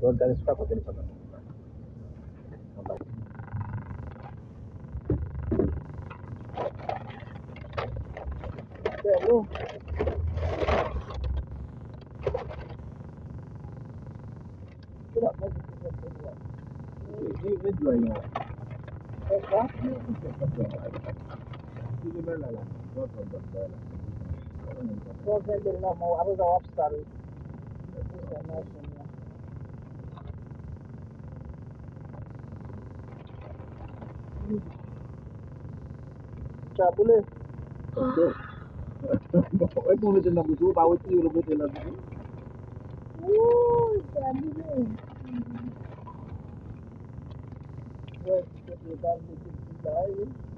Organizza poteri fare. Bello. Però poi si sente buono. Sì, due io. E qua? Sì, che bella la foto, bella. Può prendere la aveva Upstar. Questa è mia. Ciao, Bule. E come te la busu, ba wuti ro bete la busu. Bule. Wait, get the dog to get the